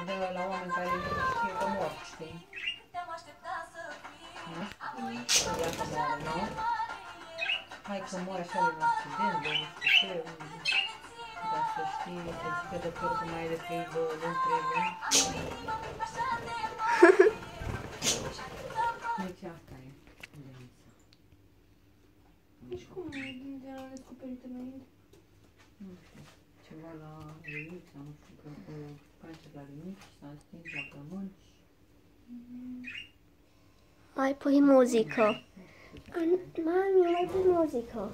de la oameni care știe că mor, știi? Nu știu, dacă moare, nu? Hai că moare așa de un accident, de nu știu ce, dar să știi, să zică doctorul că mai are de 3 luni, 3 luni. Deci asta e, Lenița. Deci cum de la descoperit înainte? Nu știu, ceva la linița, nu știu, că cu cancer la linici, s-a stins la plămâni. Mai pui muzică. Mami, mai pui muzică.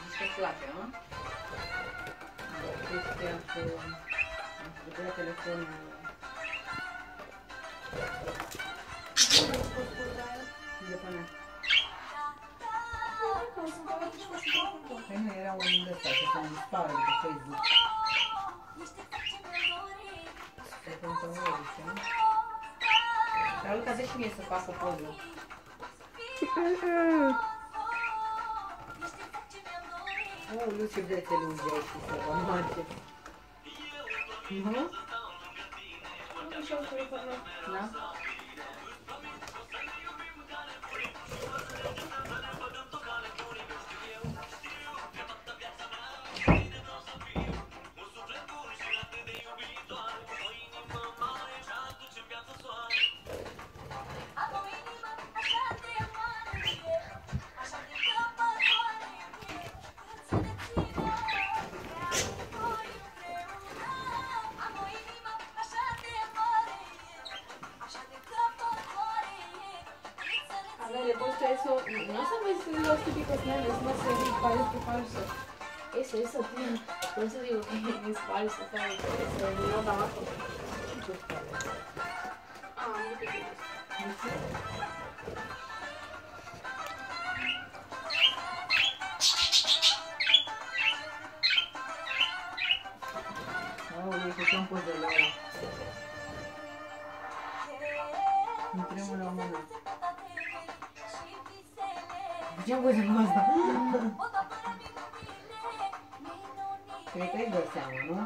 Zici că place, nu? Chestia cu... am făcut telefonul... De până. Păi nu, era un de ăsta, că se dispară de pe Facebook. Se controlează, știi? Dar Luca, dă și mie să fac o poză. Oh, ce bețe lungi ai și să vă marge. Nu? Da? No sabes los típicos memes, no sé si parece falso. Es eso, tío. Por eso digo que es falso, ¿sabes? Eso, no para abajo. Ah, no te quieres. Aoleu, că ce-am pus de la ăla. Nu trebuie la mână. Ce-am pus în asta? Cred că îi dă seama, nu?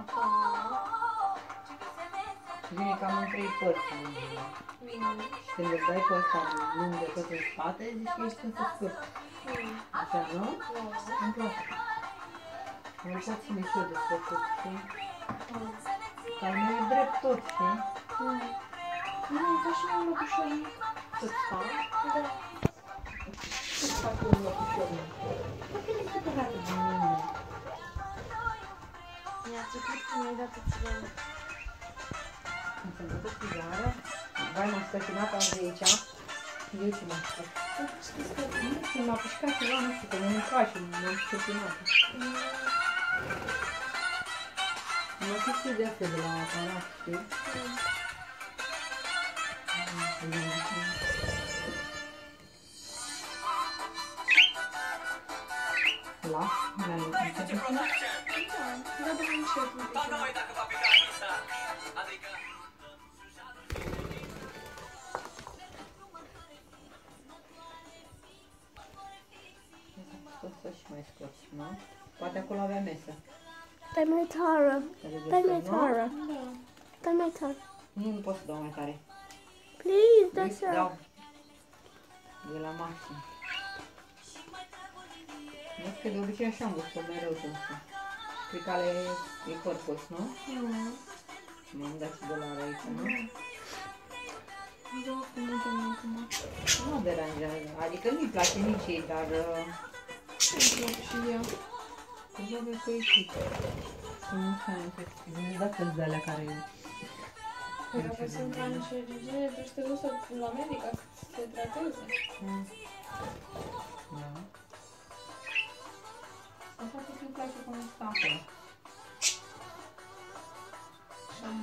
Vine cam în 3 părți. Și când îți dai pe ăsta lung de tot în spate, zici că ești când să scurți. Așa, nu? Îmi place. Mă pot ține și eu de scurțit, știi? Dar nu e drept tot, știi? Nu, e ca și un lăcușor mic. Să-ți fac? Da. Să-ți fac un lăcușor mic. Dar că e cât arată din mine. Mi-a trecut că mi-ai dat țigară. Îmi s-a dat țigară. Vai, m-a scăcinat azi de aici. Eu ce m-am scăcinat? Nu știu, m-a pușcat ceva, nu știu, că m-am mâncat și m-am scăcinat. M-a scăcinat de astea de la aparat, știi? La? Mi-ai scăcinat? Da, da, încet un pic. Să și mai scoți, nu? Poate acolo avea mesă. Dai mai tare. Dai mai tare. Da. Dai mai tare. Nu pot să dau mai tare. Please, dai Uite, să... dau. De la maxim. Nu știu că de obicei așa am gustat mereu să. Cred că ale e corpus, nu? M-am dat și $1 aici, nu? Da, cum nu te-am acum. Nu deranjează. Adică nu-i place nici ei, dar... Îmi plac și ea. Probabil că e și. Să nu știu, nu dacă-ți de alea care... Păi dacă sunt cancerigene, tu te duci la medic ca să te trateze. Da. Așa că îmi place cum stă acolo. Și am